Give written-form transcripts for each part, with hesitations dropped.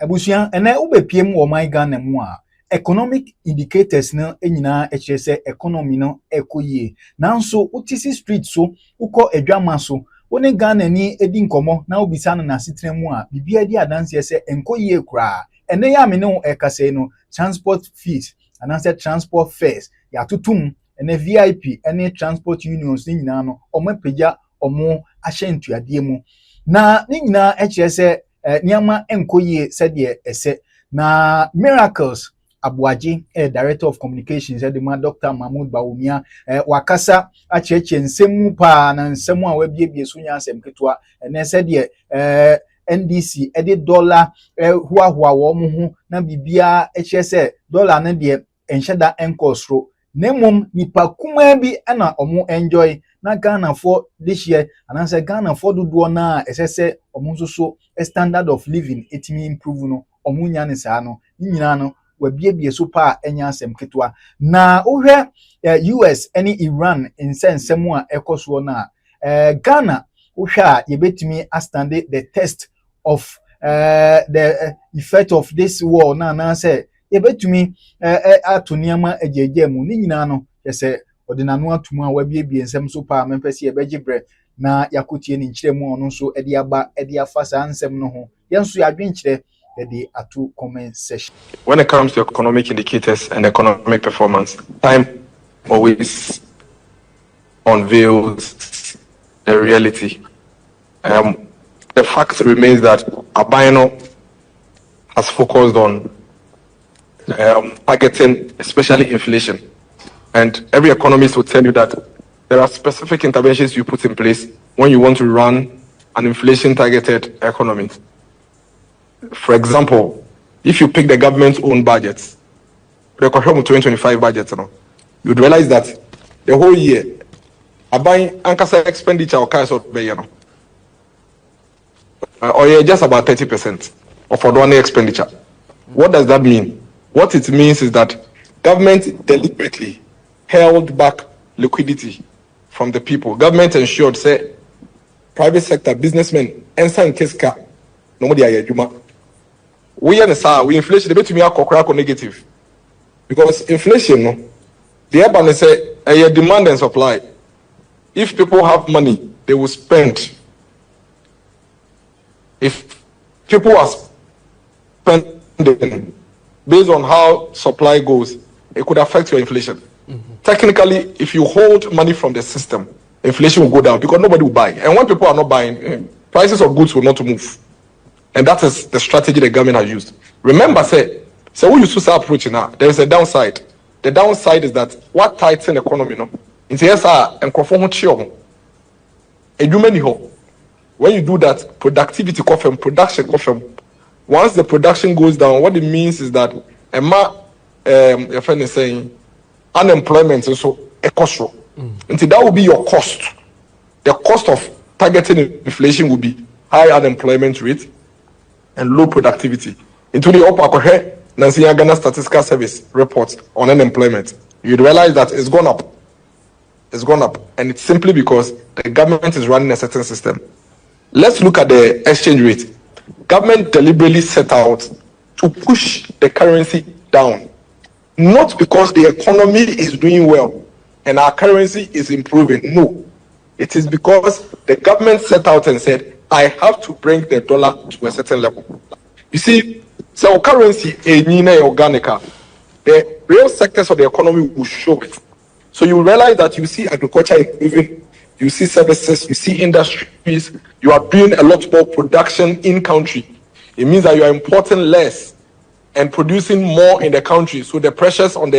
Abusia ene ube PM wo my Ghana mu a economic indicators no enyina ekire se economy no ekoyie nanso utisi street so ukọ adwama so woni Ghana ni edi nkomo na obisa no na setena mu a bibia di adanse se enkoyie kura ene ya me no ekase no transport fees ananse transport fares ya tutum ene VIP ene transport unions ni nyina no omapeja omo ahyentuade mu na ni nyina ekire se Niama enkoye said ye ese na Miracles Aboagye Director of Communications the Dr. Mahmoud Bawumia wakasa acheche nsemu pa na nsemu a wabiebie so nya asem ketwa na said ye NDC ede dollar huahua wo mo ho na bibia eche se dollar na de enhyeda enkosro nemom nipa kuma bi na omo enjoy na Ghana for this year and answer Ghana for do na esese omunso standard of living etimi improve no omunya ne saa no nyina no wabiebie so pa enya asem ketwa na ohwe US any Iran insensemu a ekoso na Ghana ohwe a yebetimi stand the test of the effect of this war na say yebetumi atoniama ejejemu ni nyina no yese odinanu atumu a wabiebie nsem so pa mempese yebegibre na yakotie ni nkyeremu ono so edi aba edi afasa ansem no ho yenso yadwenkyere edi atu comment session. When it comes to economic indicators and economic performance, time always unveils the reality. The fact remains that Abino has focused on targeting especially inflation. And every economist will tell you that there are specific interventions you put in place when you want to run an inflation-targeted economy. For example, if you pick the government's own budgets, the 2025 budget, you would realize that the whole year, buying ankasa expenditure or just about 30% of ordinary expenditure. What does that mean? What it means is that government deliberately held back liquidity from the people. Government ensured, say, private sector businessmen, answer in case car, nobody are juma. We understand we inflation, the me are negative. Because inflation, no, the urban say a demand and supply. If people have money, they will spend. If people are spending based on how supply goes, it could affect your inflation. Technically, if you hold money from the system, inflation will go down because nobody will buy. And when people are not buying, prices of goods will not move. And that is the strategy the government has used. Remember, so we used to start approaching now. There is a downside. The downside is that what tightens the economy, no? It's yes, and when you do that, productivity production. Once the production goes down, what it means is that your friend is saying unemployment is also a cost. And that will be your cost. The cost of targeting inflation will be high unemployment rate and low productivity. Into the upper Nancy Ghana Statistical Service reports on unemployment, you'd realize that it's gone up. It's gone up. And it's simply because the government is running a certain system. Let's look at the exchange rate. Government deliberately set out to push the currency down. Not because the economy is doing well and our currency is improving. No. It is because the government set out and said, I have to bring the dollar to a certain level. You see, so currency is organic. The real sectors of the economy will show it. So you realize that you see agriculture improving, you see services, you see industries, you are doing a lot more production in country. It means that you are importing less and producing more in the country. So the pressures on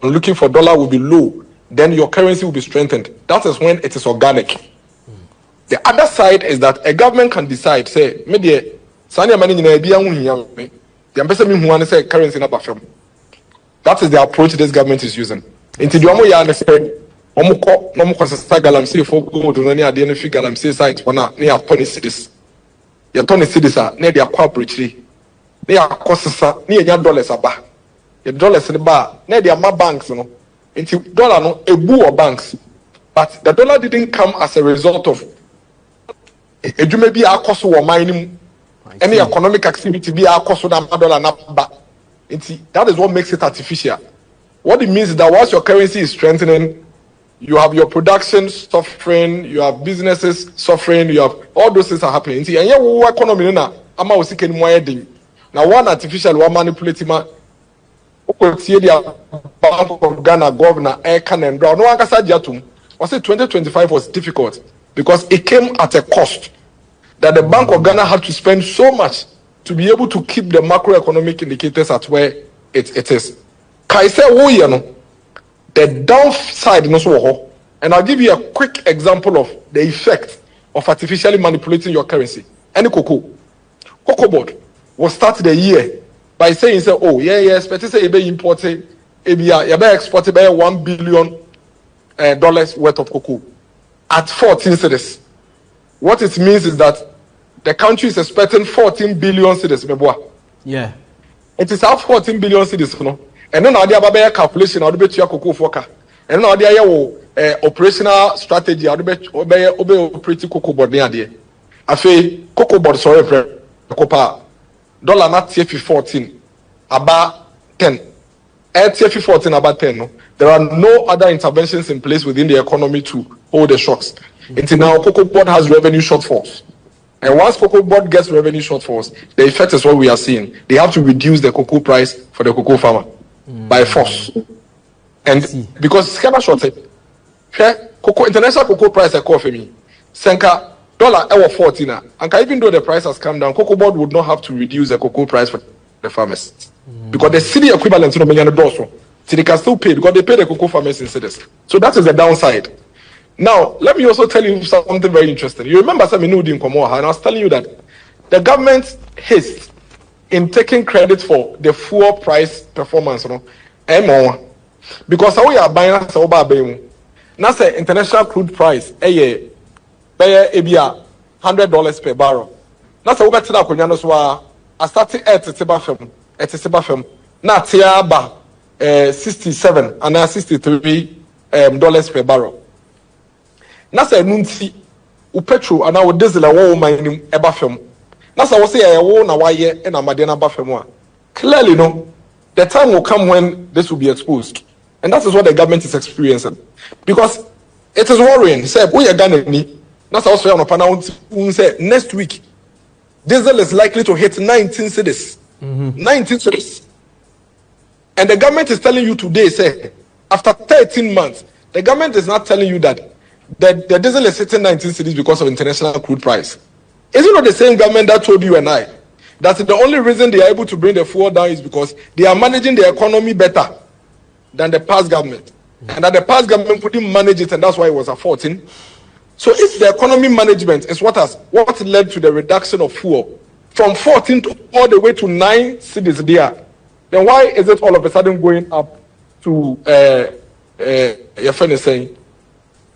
looking for dollar will be low. Then your currency will be strengthened. That is when it is organic. The other side is that a government can decide, say, currency that is the approach this government is using. Into the galamsey for go to any idea if galamsey site one near 20 cities. Your 20 cities are near their corporate. They are costs near your dollars about. Your dollars in the bar, near their banks, into dollar no a boo or banks. But the dollar didn't come as a result of a may be our cost or mining Any economic activity be a cost of $1 na ba. That is what makes it artificial. What it means is that once your currency is strengthening, you have your production suffering, you have businesses suffering, you have all those things are happening. And your economy na ama osike ni moye ding. Now one artificial one manipulate ma okotie dia Bank of Ghana governor Eka Brown. No one can say jatum. I said 2025 was difficult because it came at a cost that the Bank of Ghana had to spend so much to be able to keep the macroeconomic indicators at where it is. Kaise wo ye no, the downside no so. And I'll give you a quick example of the effect of artificially manipulating your currency. Any cocoa board will start the year by saying, oh yeah, expect to say you be importing, you be exporting by $1 billion dollars worth of cocoa at 14 cedis. What it means is that the country is expecting 14 billion cedis. Yeah. It is half 14 billion cedis, no? And then I have a calculation, I'll bet you a cocoa foka. And now I have operational strategy, I'll bet operating cocoa board near there. I say cocoa board, sorry, $1 not TFE 14, about 10. TFE 14 about 10. No? There are no other interventions in place within the economy to hold the shocks. Until now, cocoa board has revenue shortfalls. And once cocoa board gets revenue shortfalls, the effect is what we are seeing. They have to reduce the cocoa price for the cocoa farmer by force. And because it's kind of shorted, international cocoa price I call for me. Senka $14. And even though the price has come down, cocoa board would not have to reduce the cocoa price for the farmers. Because the city equivalent to the so they can still pay because they pay the cocoa farmers in cities. So that is the downside. Now, let me also tell you something very interesting. You remember and I was telling you that the government's haste in taking credit for the fuel price performance, because how we are buying now say international crude price, $100 per barrel. Now say we better that I started at film. Now tiaba 67 and now $63 per barrel. Na say nunti u petrol and our diesel a wo man eba fam. Na say wo say e wo na waye e na made na ba fam a. Clearly no, the time will come when this will be exposed. And that is what the government is experiencing. Because it is worrying. Say we are Ghana ni. Na say also on pana say next week diesel is likely to hit 19 cedis. 19 cedis. And the government is telling you today say after 13 months the government is not telling you that the diesel is hitting 19 cedis because of international crude price. Is it not the same government that told you and I that the only reason they are able to bring the fuel down is because they are managing the economy better than the past government, and that the past government couldn't manage it, and that's why it was at 14? So if the economy management is what led to the reduction of fuel from 14 to all the way to 9 cedis there, then why is it all of a sudden going up to your friend is saying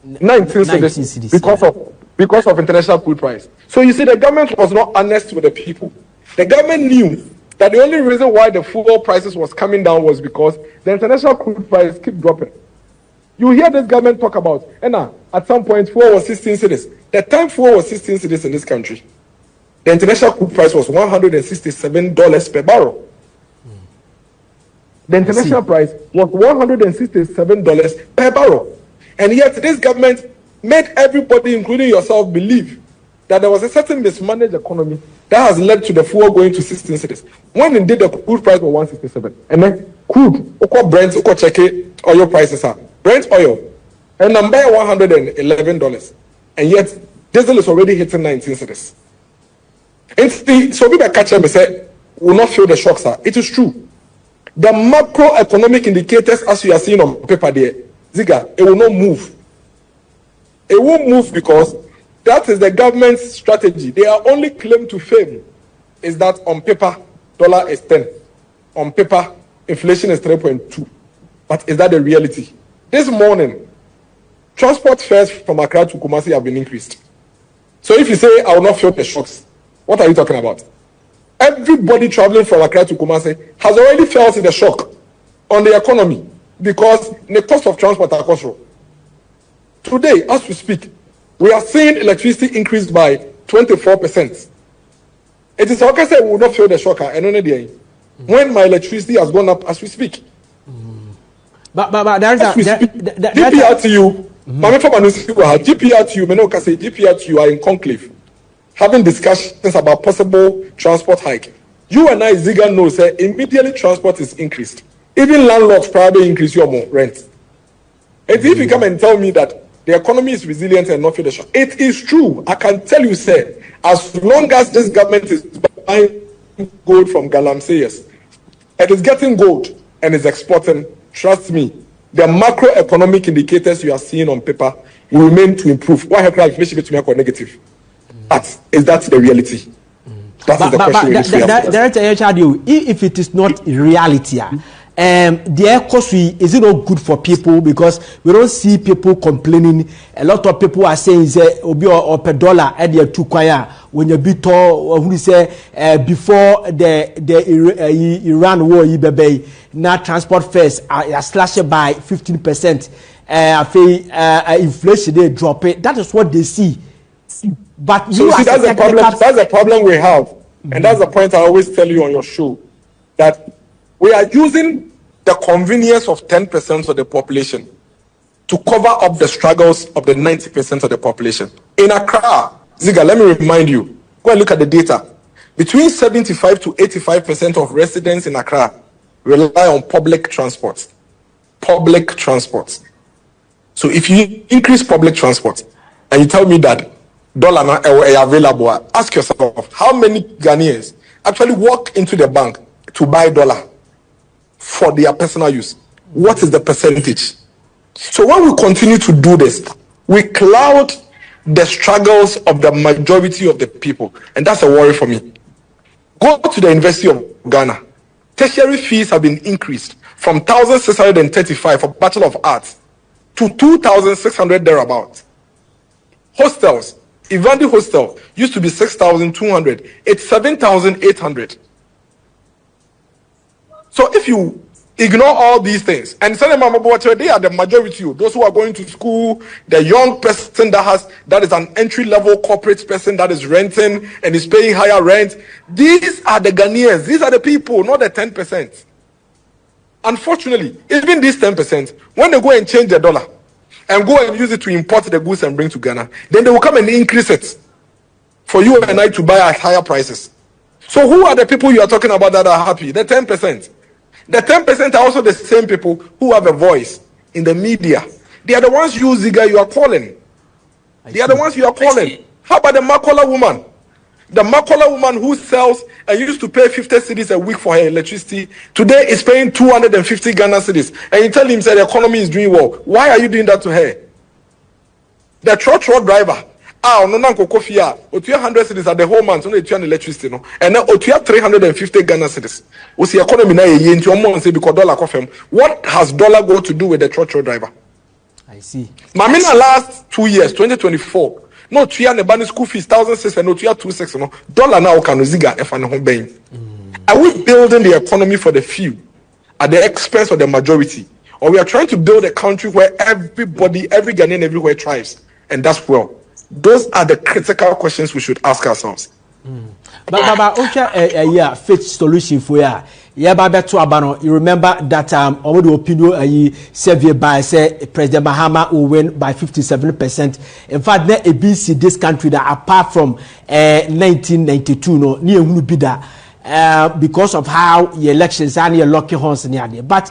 19 cedis because of international crude price? So you see, the government was not honest with the people. The government knew that the only reason why the fuel prices was coming down was because the international crude price keep dropping. You hear this government talk about, at some point fuel was 16 cedis. The time fuel was 16 cedis in this country, the international crude price was $167 per barrel. The international price was $167 per barrel. And yet this government made everybody, including yourself, believe that there was a certain mismanaged economy that has led to the fuel going to 16 cedis. When indeed the crude price was 167. And then crude, Brent, check oil prices are. Brent oil, and number $111. And yet diesel is already hitting 19 cedis. And so people catch them and say, will not feel the shocks. It is true. The macroeconomic indicators, as you are seeing on paper there, Ziga, it will not move. It won't move because that is the government's strategy. Their only claim to fame is that on paper, dollar is 10. On paper, inflation is 3.2. But is that the reality? This morning, transport fares from Accra to Kumasi have been increased. So if you say, I will not feel the shocks, what are you talking about? Everybody traveling from Accra to Kumasi has already felt the shock on the economy because the cost of transport are cost. Today, as we speak, we are seeing electricity increase by 24%. It is okay say we will not feel the shock and only the when my electricity has gone up as we speak. But there's GPRTU, GPRTU, GPRTU are in conclave, having discussions about possible transport hike. You and I, Ziga, know say immediately transport is increased. Even landlords probably increase your more rent. And if you come and tell me that the economy is resilient and not feel the shock, it is true. I can tell you, sir, as long as this government is buying gold from Galamseyers, it is getting gold and is exporting, trust me, the macroeconomic indicators you are seeing on paper will remain to improve. Why have inflation to make negative? Is that the reality? That is the question we need to ask. If it is not reality, the cost is it not good for people, because we don't see people complaining. A lot of people are saying say obi or per dollar at the two kwaya when you be told who say before the Iran war bebe now transport fares are slashed by 15%. Inflation they drop it. That is what they see. But so see, that's the problem. That's the problem we have, and that's the point I always tell you on your show, that we are using the convenience of 10% of the population to cover up the struggles of the 90% of the population. In Accra, Ziga, let me remind you, go and look at the data. Between 75 to 85% of residents in Accra rely on public transport. Public transport. So if you increase public transport and you tell me that dollar now available, ask yourself, how many Ghanaians actually walk into the bank to buy dollar for their personal use? What is the percentage? So when we continue to do this, we cloud the struggles of the majority of the people, and that's a worry for me. Go to the University of Ghana. Tertiary fees have been increased from 1,635 for Bachelor of Arts to 2,600 thereabouts. Hostels, Ivandi Hostel used to be 6,200. It's 7,800. So if you ignore all these things and send them they are the majority, those who are going to school, the young person that is an entry-level corporate person that is renting and is paying higher rent. These are the Ghanaians. These are the people, not the 10%. Unfortunately, even these 10%, when they go and change the dollar and go and use it to import the goods and bring to Ghana, then they will come and increase it for you and I to buy at higher prices. So who are the people you are talking about that are happy? The 10%. The 10% are also the same people who have a voice in the media. They are the ones you, Ziga, you are calling. They are the ones you are calling. How about the Makola woman? The Makola woman who sells and used to pay 50 cedis a week for her electricity, today is paying 250 Ghana cedis. And you tell him that the economy is doing well. Why are you doing that to her? The truck driver, no nanko kofia, otuya 100 cedis at the whole month, only otuya electricity, no, and now otuya 350 Ghana cedis. We see economy na ye into a month because dollar kofem. What has dollar got to do with the truck driver? I see. Mamina last 2 years, 2024. No, tuya ne bani school fees 1,600, no tuya 2,600, no dollar now can ziga if an home bang. Are we building the economy for the few at the expense of the majority, or we are trying to build a country where everybody, every Ghanaian everywhere thrives, and that's well? Those are the critical questions we should ask ourselves. But yeah, fit solution for ya. Yeah, to Abano. You remember that over the opinion survey by say President Mahama will win by 57%. In fact, there ABC this country that apart from 1992 no near who be that because of how the elections are near lucky horns near there. But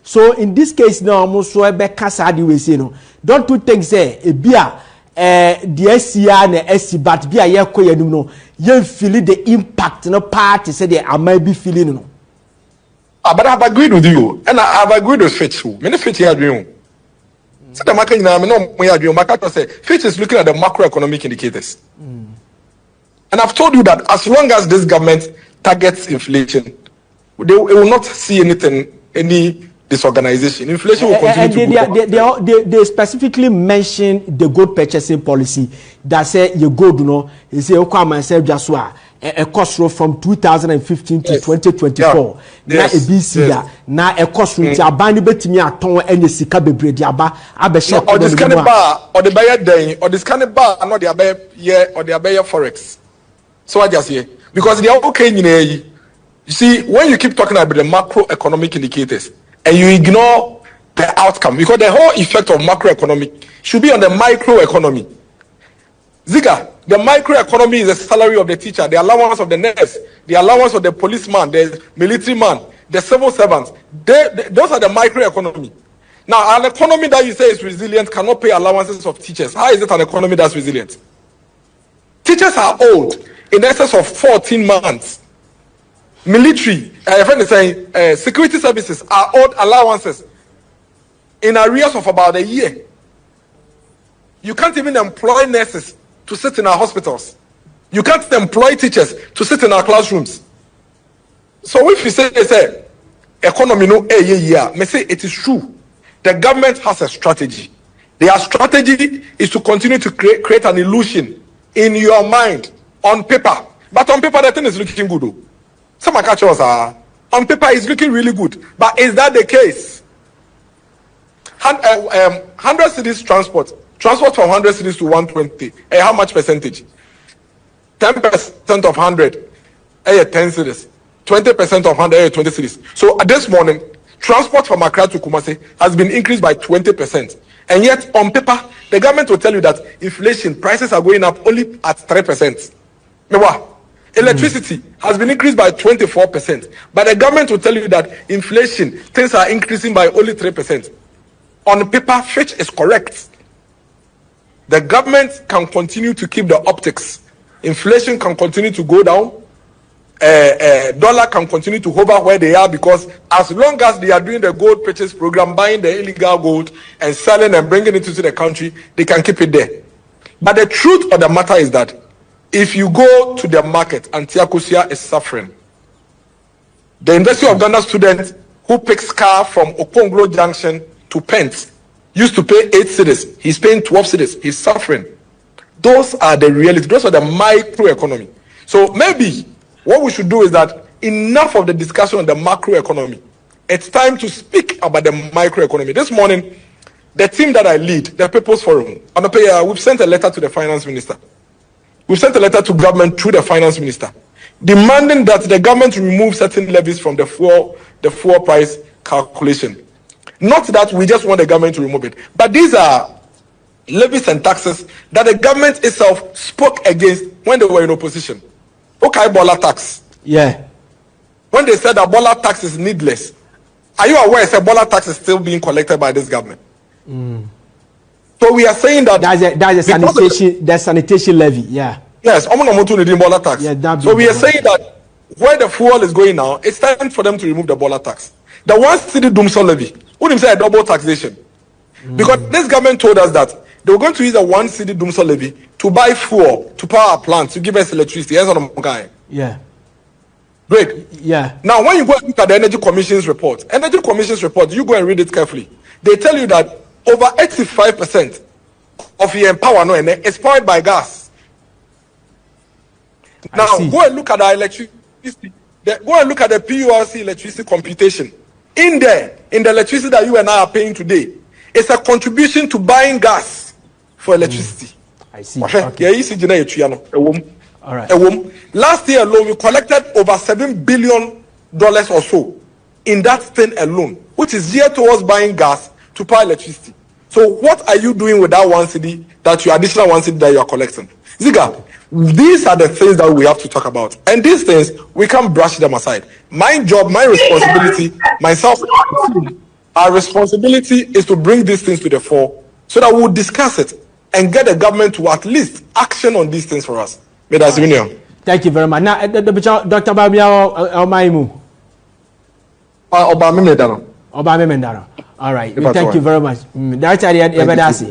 so in this case now almost so be kasadi we say no. Don't you think say a beer the SCR and SC but be a year koya no you feel the impact no party say they might be feeling no. But I have agreed with you, and I have agreed with Fitch too. Many Fitch here agree. So the market now, no we agree. Market say Fitch is looking at the macroeconomic indicators, and I've told you that as long as this government targets inflation, it will not see any disorganization. Inflation will continue to go. They specifically mention the gold purchasing policy that say you gold, you know, they say myself just a cost from 2015 to 2024. Now a BC now a cost from Jabani betimi aton any sika bebre diaba abesha or this kind of bar or the buyer day or this kind of bar not the abe or the abe forex. So I just hear because they are okay you see when you keep talking about the macroeconomic indicators and you ignore the outcome because the whole effect of macroeconomic should be on the microeconomy. Ziga, the microeconomy is the salary of the teacher, the allowance of the nurse, the allowance of the policeman, the military man, the civil servants. Those are the microeconomy. Now, an economy that you say is resilient cannot pay allowances of teachers. How is it an economy that's resilient? Teachers are old, in excess of 14 months. Military, friend is saying, security services are old allowances in arrears of about a year. You can't even employ nurses to sit in our hospitals. You can't employ teachers to sit in our classrooms. So if you say economy no may say it is true. The government has a strategy. Their strategy is to continue to create an illusion in your mind on paper. But on paper, the thing is looking good. Though. Some catchers are on paper it's looking really good. But is that the case? 100 cities transport from 100 cities to 120. How much percentage? 10% of 100. 10 cities. 20% of 100. 20 cities. So this morning, transport from Accra to Kumasi has been increased by 20%. And yet, on paper, the government will tell you that inflation, prices are going up only at 3%. Electricity has been increased by 24%. But the government will tell you that inflation, things are increasing by only 3%. On paper, Fitch is correct. The government can continue to keep the optics. Inflation can continue to go down. Dollar can continue to hover where they are because as long as they are doing the gold purchase program, buying the illegal gold and selling and bringing it into the country, they can keep it there. But the truth of the matter is that if you go to the market and Tiakosia is suffering, the University of Ghana student who picks car from Okonglo Junction to Pence used to pay 8 cedis. He's paying 12 cedis. He's suffering. Those are the reality. Those are the microeconomy. So maybe what we should do is that enough of the discussion on the macroeconomy. It's time to speak about the microeconomy. This morning, the team that I lead, the People's Forum, we've sent a letter to the finance minister. We've sent a letter to government through the finance minister, demanding that the government remove certain levies from the fuel price calculation. Not that we just want the government to remove it, but these are levies and taxes that the government itself spoke against when they were in opposition. Okay, Ebola tax. Yeah. When they said that Ebola tax is needless, are you aware that Ebola tax is still being collected by this government? So we are saying that that's a sanitation levy. Yeah. Yes, Ebola tax. Yeah, so we are saying that where the fuel is going now, it's time for them to remove the Ebola tax. The one city Dumso levy, who say a double taxation. Because this government told us that they were going to use a one city Dumso levy to buy fuel to power plants to give us electricity. Yeah. Great. Yeah. Now, when you go and look at the Energy Commission's report, you go and read it carefully. They tell you that over 85% of your power is powered by gas. Now, go and look at the electricity. Go and look at the PURC electricity computation. In there, in the electricity that you and I are paying today, it's a contribution to buying gas for electricity. I see. Okay. All right. Last year alone, we collected over $7 billion or so in that thing alone, which is geared towards buying gas to power electricity. So what are you doing with that one city, that your additional one city that you are collecting? Ziga, these are the things that we have to talk about. And these things, we can't brush them aside. My job, my responsibility, myself, our responsibility is to bring these things to the fore so that we'll discuss it and get the government to at least action on these things for us. Thank you very much. Now, Dr. Babia Omaimu. Obama Mendano. All right. Thank you very much. That's